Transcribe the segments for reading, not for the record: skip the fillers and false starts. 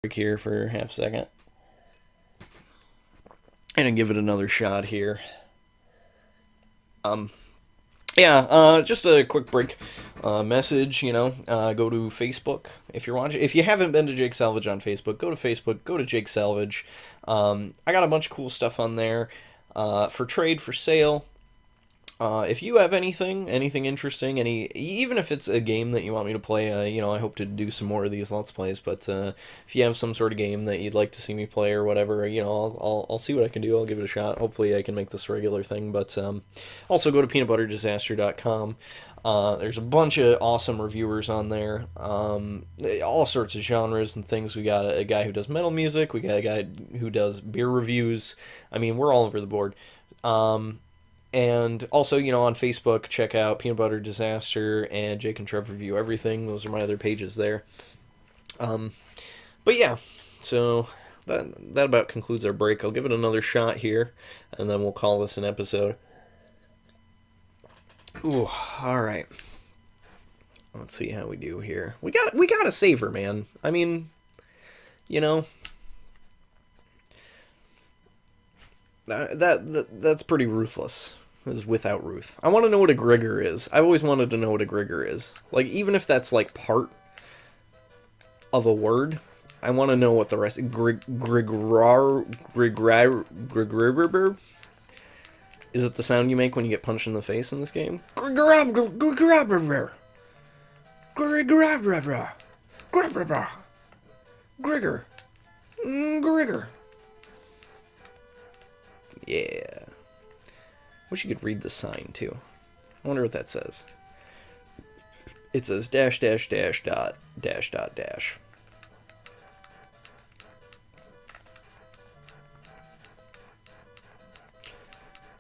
Break here for half a second and give it another shot here. Um, just a quick break message. Go to Facebook if you're watching. If you haven't been to Jake Salvage on Facebook, go to Facebook. Go to Jake Salvage. I got a bunch of cool stuff on there for trade, for sale. If you have anything interesting, even if it's a game that you want me to play, I hope to do some more of these Let's Plays. But if you have some sort of game that you'd like to see me play or whatever, I'll see what I can do. I'll give it a shot. Hopefully, I can make this a regular thing. But also go to peanutbutterdisaster.com. There's a bunch of awesome reviewers on there, all sorts of genres and things. We got a guy who does metal music. We got a guy who does beer reviews. I mean, we're all over the board. And also, on Facebook, check out Peanut Butter Disaster and Jake and Trev Review Everything. Those are my other pages there. But yeah, so that about concludes our break. I'll give it another shot here, and then we'll call this an episode. Ooh, all right. Let's see how we do here. We got a savor, man. I mean, that's pretty ruthless. Is without Ruth. I want to know what a Grigger is. I've always wanted to know what a Grigger is. Like, even if that's like part of a word, I want to know what the rest. Grigrar. Is it the sound you make when you get punched in the face in this game? Grigger. Grigger. Yeah. Wish you could read the sign, too. I wonder what that says. It says dash, dash, dash, dot, dash, dot, dash.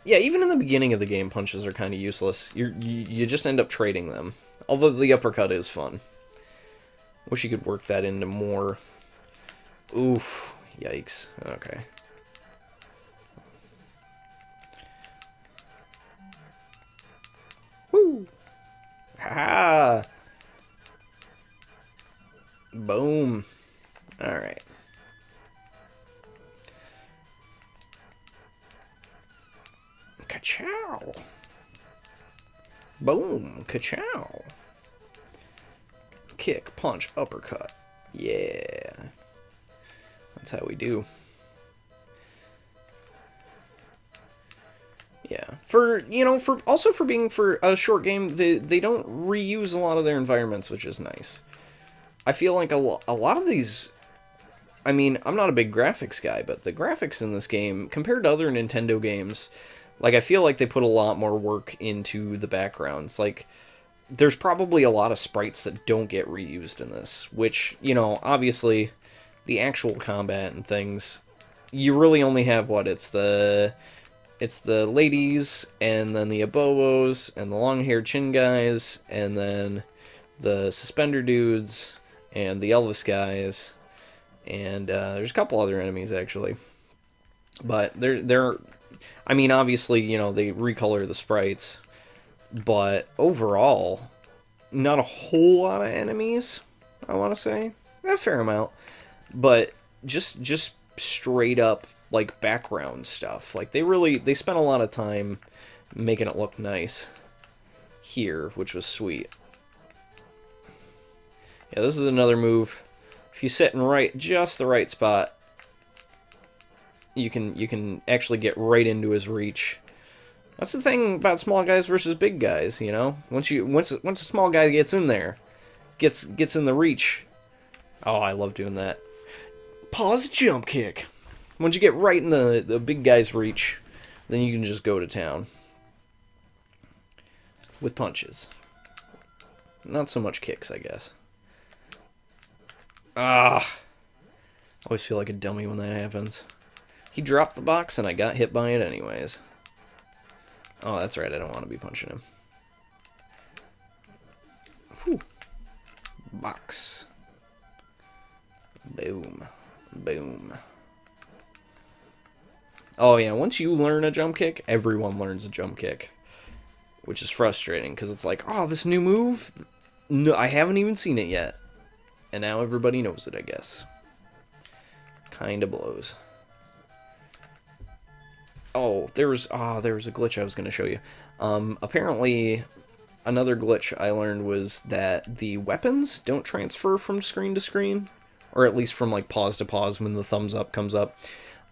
Yeah, even in the beginning of the game, punches are kind of useless. You just end up trading them. Although the uppercut is fun. Wish you could work that into more. Oof. Yikes. Okay. Woo! Ha! Boom. Alright. Ka-chow! Boom! Ka-chow! Kick, punch, uppercut. Yeah. That's how we do. Yeah, for being for a short game, they don't reuse a lot of their environments, which is nice. I feel like a lot of these, I mean, I'm not a big graphics guy, but the graphics in this game, compared to other Nintendo games, like, I feel like they put a lot more work into the backgrounds. Like, there's probably a lot of sprites that don't get reused in this, which, obviously, the actual combat and things, you really only have, it's the ladies, and then the abobos, and the long-haired chin guys, and then the suspender dudes, and the Elvis guys, and there's a couple other enemies, actually. But I mean, obviously, they recolor the sprites, but overall, not a whole lot of enemies, I want to say. A fair amount. But just straight up, like, background stuff. Like, they spent a lot of time making it look nice here, which was sweet. Yeah, this is another move. If you sit in just the right spot, you can actually get right into his reach. That's the thing about small guys versus big guys, Once a small guy gets in there, gets in the reach. Oh, I love doing that. Pause, jump kick. Once you get right in the big guy's reach, then you can just go to town. With punches. Not so much kicks, I guess. Ah! I always feel like a dummy when that happens. He dropped the box and I got hit by it anyways. Oh, that's right, I don't want to be punching him. Whew. Box. Boom. Boom. Oh yeah, once you learn a jump kick, everyone learns a jump kick. Which is frustrating, because it's like, oh, this new move? No, I haven't even seen it yet. And now everybody knows it, I guess. Kinda blows. Oh, there was a glitch I was going to show you. Apparently, another glitch I learned was that the weapons don't transfer from screen to screen, or at least from like pause to pause when the thumbs up comes up.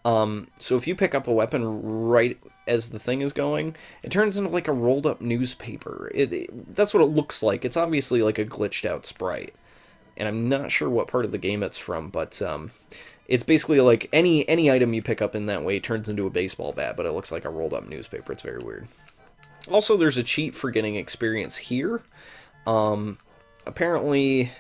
So if you pick up a weapon right as the thing is going, it turns into like a rolled up newspaper. That's what it looks like. It's obviously like a glitched out sprite, and I'm not sure what part of the game it's from, but it's basically like any item you pick up in that way turns into a baseball bat, but it looks like a rolled up newspaper. It's very weird. Also, there's a cheat for getting experience here. Apparently,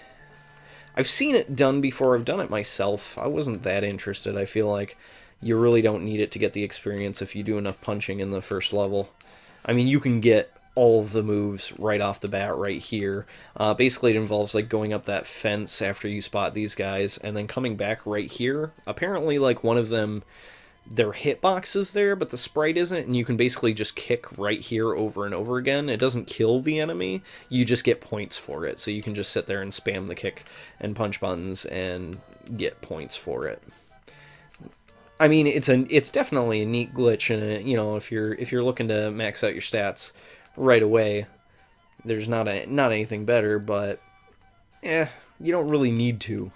I've seen it done before. I've done it myself. I wasn't that interested. I feel like you really don't need it to get the experience if you do enough punching in the first level. I mean, you can get all of the moves right off the bat right here. Basically, it involves like going up that fence after you spot these guys and then coming back right here. Apparently, like one of them, their hitbox is there, but the sprite isn't, and you can basically just kick right here over and over again. It doesn't kill the enemy, you just get points for it, so you can just sit there and spam the kick and punch buttons and get points for it. I mean, it's definitely a neat glitch, and you know, if you're looking to max out your stats right away, there's not anything better, but you don't really need to.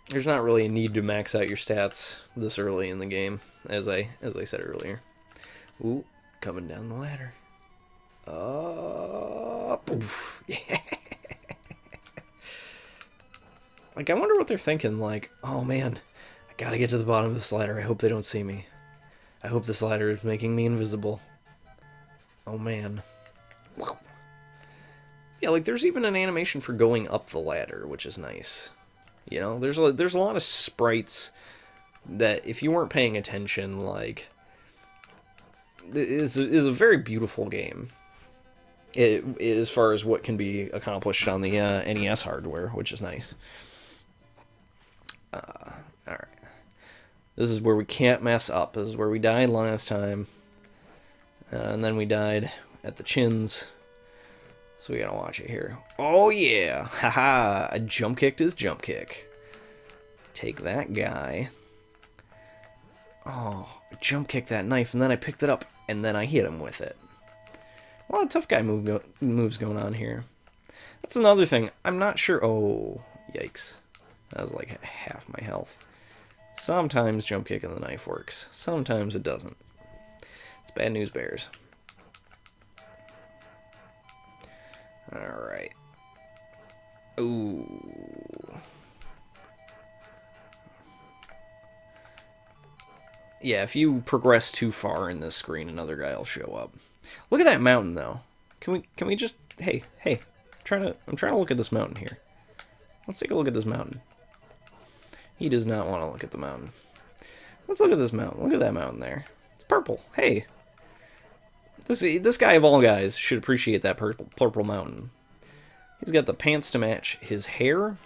There's not really a need to max out your stats this early in the game, as I said earlier. Ooh, coming down the ladder. Oof. Yeah. Like, I wonder what they're thinking, like, oh man, I gotta get to the bottom of this ladder. I hope they don't see me. I hope this ladder is making me invisible. Oh man. Yeah, like, there's even an animation for going up the ladder, which is nice. You know, there's a lot of sprites that, if you weren't paying attention, like, is a very beautiful game. As far as what can be accomplished on the NES hardware, which is nice. Alright. This is where we can't mess up. This is where we died last time. And then we died at the chins. So we gotta watch it here. Oh yeah! Haha! I jump kicked his jump kick. Take that guy. Oh, I jump kicked that knife, and then I picked it up, and then I hit him with it. A lot of tough guy moves going on here. That's another thing. I'm not sure. Oh, yikes. That was like half my health. Sometimes jump kicking the knife works. Sometimes it doesn't. It's bad news bears. Alright. Ooh. Yeah, if you progress too far in this screen, another guy will show up. Look at that mountain, though. Can we just... Hey. I'm trying to look at this mountain here. Let's take a look at this mountain. He does not want to look at the mountain. Let's look at this mountain. Look at that mountain there. It's purple. Hey. This guy of all guys should appreciate that purple mountain. He's got the pants to match his hair.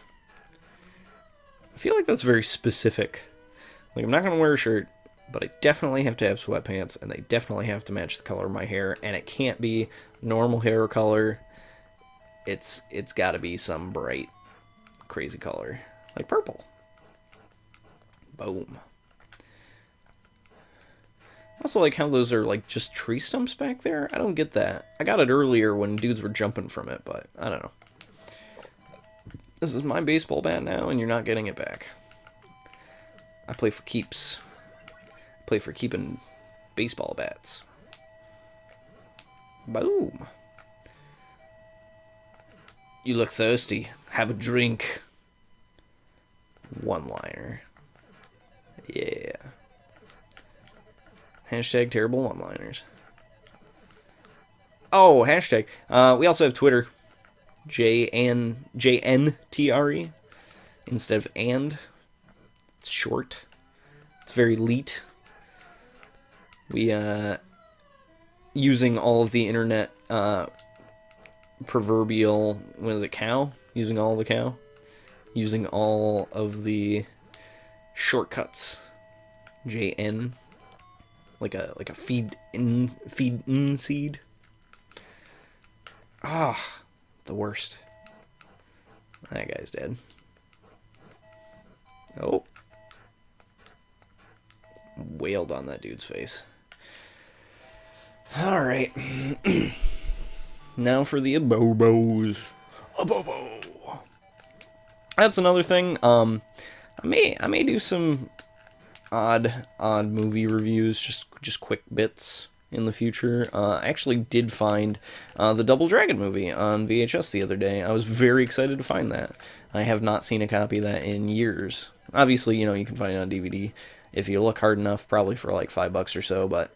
I feel like that's very specific. Like, I'm not going to wear a shirt, but I definitely have to have sweatpants, and they definitely have to match the color of my hair, and it can't be normal hair color. It's got to be some bright, crazy color. Like purple. Boom. I also like how those are, like, just tree stumps back there. I don't get that. I got it earlier when dudes were jumping from it, but I don't know. This is my baseball bat now, and you're not getting it back. I play for keeps. I play for keeping baseball bats. Boom. You look thirsty. Have a drink. One-liner. Yeah. Hashtag terrible one-liners. Oh, hashtag. We also have Twitter. JNTRE instead of and. It's short. It's very leet. We, using all of the internet, proverbial, what is it, cow? Using all the cow? Using all of the shortcuts. JN. Like a feed in seed. Ah, the worst. That guy's dead. Oh. Wailed on that dude's face. Alright. Now for the abobos. Abobo! That's another thing. I may do some odd movie reviews, just quick bits in the future. I actually did find the Double Dragon movie on VHS the other day. I was very excited to find that. I have not seen a copy of that in years. Obviously, you can find it on DVD if you look hard enough, probably for like $5 or so, but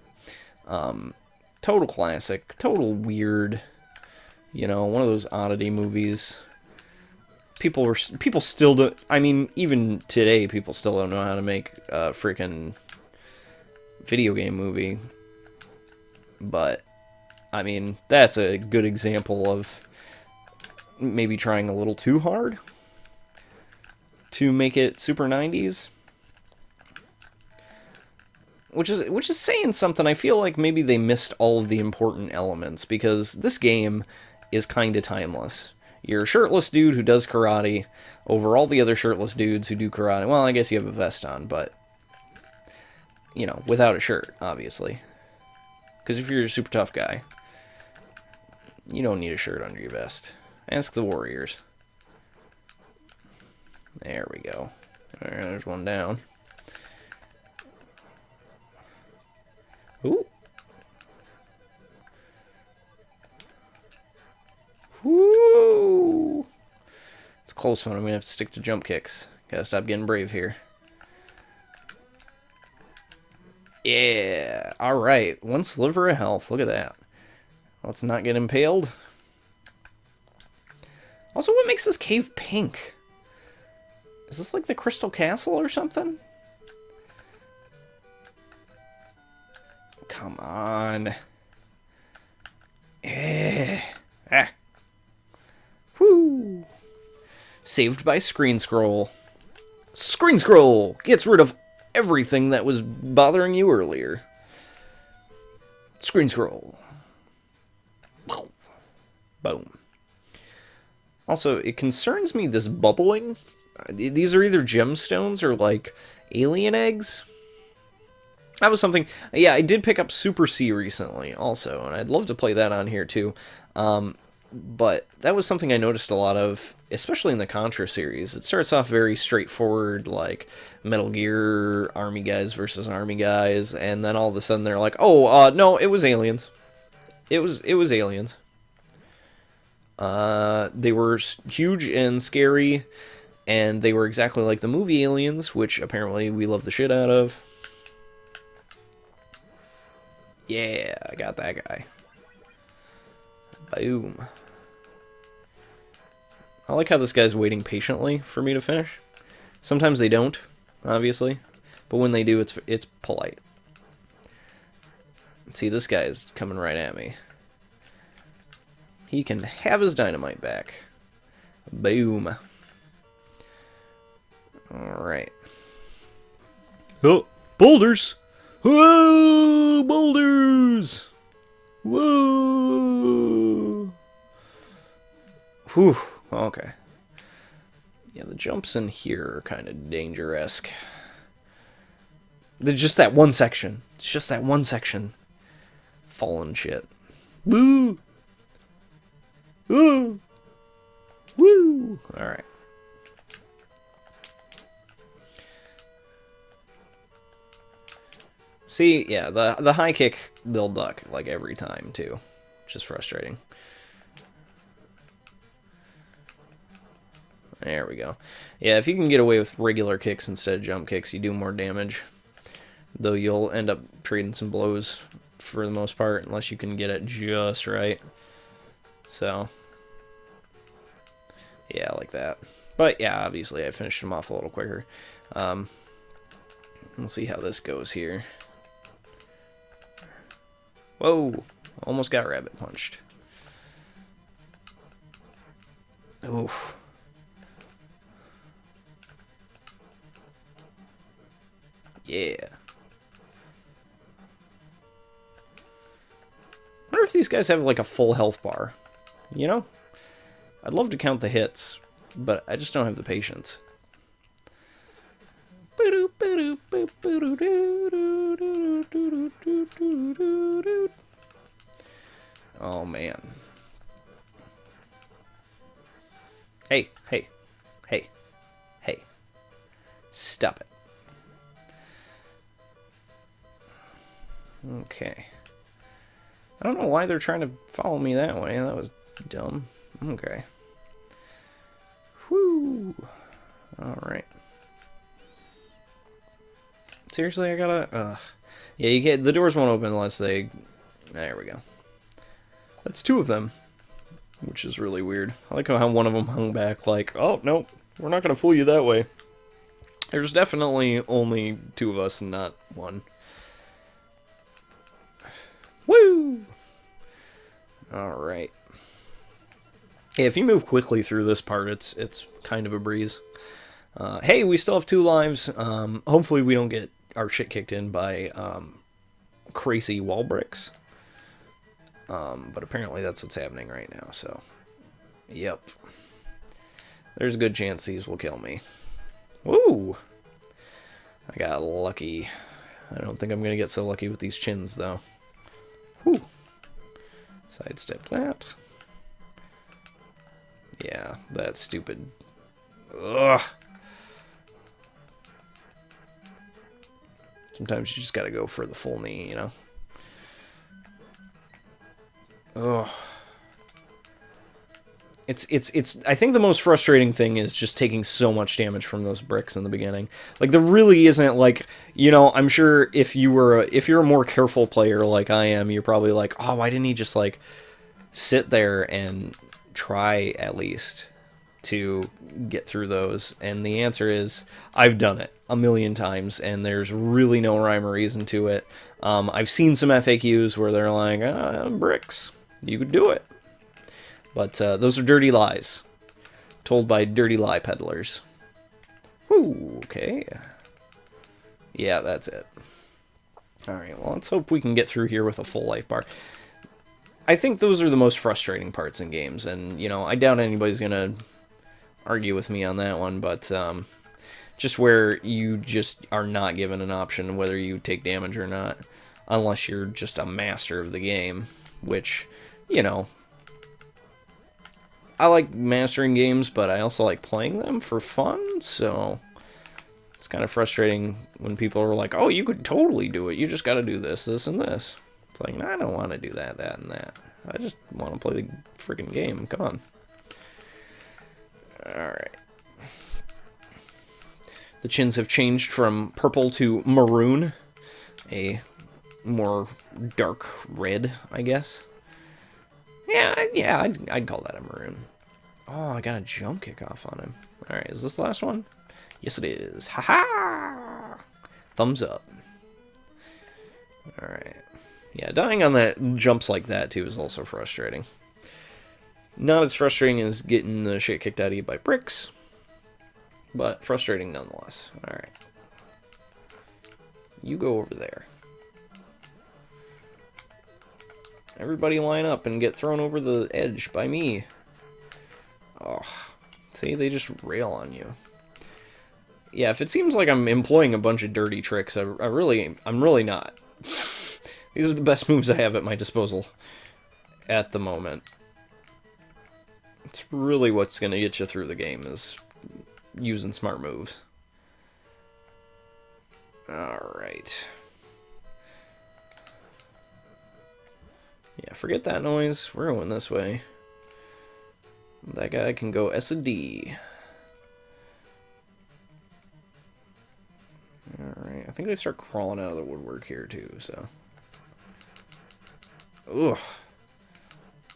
total classic, total weird, one of those oddity movies. People still do. I mean, even today, people still don't know how to make a freaking video game movie. But I mean, that's a good example of maybe trying a little too hard to make it super 90s. Which is saying something. I feel like maybe they missed all of the important elements, because this game is kind of timeless. You're a shirtless dude who does karate over all the other shirtless dudes who do karate. Well, I guess you have a vest on, but, without a shirt, obviously. Because if you're a super tough guy, you don't need a shirt under your vest. Ask the Warriors. There we go. There's one down. Ooh. Woo! It's a close one. I'm gonna have to stick to jump kicks. Gotta stop getting brave here. Yeah! Alright. One sliver of health. Look at that. Let's not get impaled. Also, what makes this cave pink? Is this like the Crystal Castle or something? Come on. Ah. Whoo. Saved by Screen Scroll. Screen Scroll gets rid of everything that was bothering you earlier. Screen Scroll. Boom. Also, it concerns me, this bubbling. These are either gemstones or, like, alien eggs. That was something... Yeah, I did pick up Super C recently, also, and I'd love to play that on here, too. But that was something I noticed a lot of, especially in the Contra series. It starts off very straightforward, like Metal Gear, Army guys versus Army guys, and then all of a sudden they're like, oh, no, it was aliens. It was aliens. They were huge and scary, and they were exactly like the movie Aliens, which apparently we love the shit out of. Yeah, I got that guy. Boom. I like how this guy's waiting patiently for me to finish. Sometimes they don't, obviously, but when they do, it's polite. See, this guy's coming right at me. He can have his dynamite back. Boom. Alright. Oh, boulders! Whoa, boulders! Whoa! Whew, okay. Yeah, the jumps in here are kind of danger-esque. They're just that one section. It's just that one section. Fallen shit. Woo! Woo! Woo! Alright. See, yeah, the high kick, they'll duck, like, every time, too. Which is frustrating. There we go. Yeah, if you can get away with regular kicks instead of jump kicks, you do more damage. Though you'll end up trading some blows for the most part, unless you can get it just right. So, yeah, like that. But, yeah, obviously I finished him off a little quicker. We'll see how this goes here. Whoa! Almost got rabbit punched. Oof. Yeah. I wonder if these guys have like a full health bar. You know? I'd love to count the hits, but I just don't have the patience. Oh, man. Hey, hey, hey, hey. Stop it. Okay. I don't know why they're trying to follow me that way. That was dumb. Okay. Whew. Alright. Seriously, I gotta... Ugh. Yeah, you get... The doors won't open unless they... There we go. That's two of them. Which is really weird. I like how one of them hung back like, oh, nope, we're not gonna fool you that way. There's definitely only two of us and not one. Woo! Alright. Yeah, if you move quickly through this part, it's kind of a breeze. Hey, we still have 2 lives. Hopefully we don't get our shit kicked in by crazy wall bricks. But apparently that's what's happening right now, so... Yep. There's a good chance these will kill me. Woo! I got lucky. I don't think I'm going to get so lucky with these chins, though. Whew. Sidestep that. Yeah, that's stupid. Ugh. Sometimes you just gotta go for the full knee, you know? Ugh. It's I think the most frustrating thing is just taking so much damage from those bricks in the beginning. Like, there really isn't, like, you know, I'm sure if you're a more careful player like I am, you're probably like, oh, why didn't he just, like, sit there and try at least to get through those? And the answer is, I've done it a million times, and there's really no rhyme or reason to it. I've seen some FAQs where they're like, bricks, you could do it. But those are dirty lies, told by dirty lie peddlers. Whew, okay. Yeah, that's it. Alright, well, let's hope we can get through here with a full life bar. I think those are the most frustrating parts in games, and, you know, I doubt anybody's gonna argue with me on that one, but just where you just are not given an option whether you take damage or not, unless you're just a master of the game, which, you know... I like mastering games, but I also like playing them for fun, so it's kind of frustrating when people are like, oh, you could totally do it, you just gotta do this, this, and this. It's like, nah, I don't want to do that, that, and that. I just want to play the freaking game, come on. Alright. The chins have changed from purple to maroon, a more dark red, I guess. Yeah, I'd call that a maroon. Oh, I got a jump kick off on him. Alright, is this the last one? Yes, it is. Ha-ha! Thumbs up. Alright. Yeah, dying on that jumps like that, too, is also frustrating. Not as frustrating as getting the shit kicked out of you by bricks, but frustrating nonetheless. Alright. You go over there. Everybody line up and get thrown over the edge by me. Oh, see, they just rail on you. Yeah, if it seems like I'm employing a bunch of dirty tricks, I'm really not. These are the best moves I have at my disposal at the moment. It's really what's going to get you through the game, is using smart moves. Alright. Yeah, forget that noise. We're going this way. That guy can go S&D. Alright, I think they start crawling out of the woodwork here, too, so... Ugh.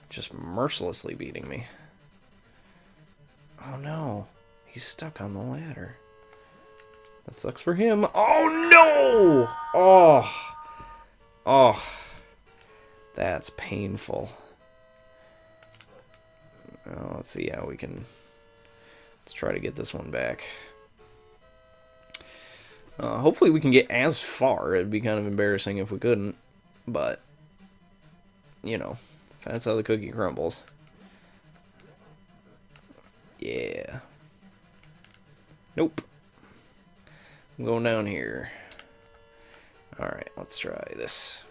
Just mercilessly beating me. Oh, no. He's stuck on the ladder. That sucks for him. Oh, no! Oh. Oh. That's painful. Well, let's see how we can... Let's try to get this one back. Hopefully we can get as far. It'd be kind of embarrassing if we couldn't. But, you know, that's how the cookie crumbles. Yeah. Nope. I'm going down here. Alright, let's try this.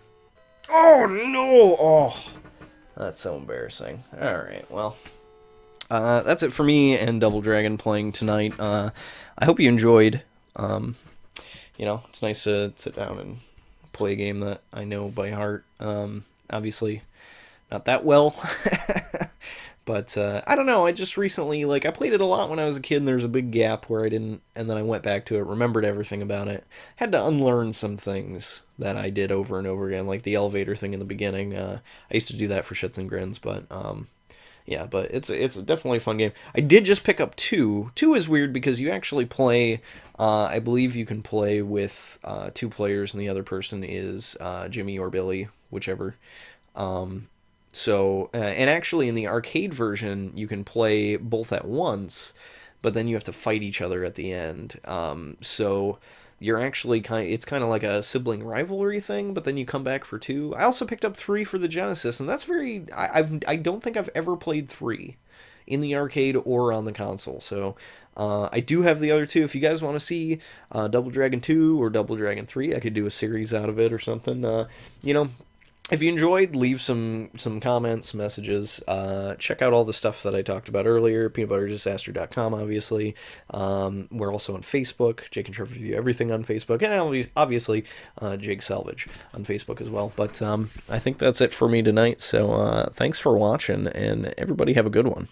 Oh, no! Oh, that's so embarrassing. Alright, well, that's it for me and Double Dragon playing tonight. I hope you enjoyed. It's nice to sit down and play a game that I know by heart. Obviously, not that well. But I don't know. I just recently, I played it a lot when I was a kid, and there's a big gap where I didn't, and then I went back to it, remembered everything about it. Had to unlearn some things that I did over and over again, like the elevator thing in the beginning. I used to do that for shits and grins, but yeah, but it's definitely a fun game. I did just pick up 2. 2 is weird because you actually play, I believe you can play with 2 players, and the other person is Jimmy or Billy, whichever. And actually in the arcade version, you can play both at once, but then you have to fight each other at the end. So you're actually it's kind of like a sibling rivalry thing, but then you come back for 2. I also picked up 3 for the Genesis, and that's I don't think I've ever played 3 in the arcade or on the console. So I do have the other 2. If you guys want to see Double Dragon 2 or Double Dragon 3, I could do a series out of it or something. If you enjoyed, leave some comments, messages. Check out all the stuff that I talked about earlier, peanutbutterdisaster.com, obviously. We're also on Facebook. Jake and Trevor review everything on Facebook. And obviously, Jake Salvage on Facebook as well. But I think that's it for me tonight. So thanks for watching, and everybody have a good one.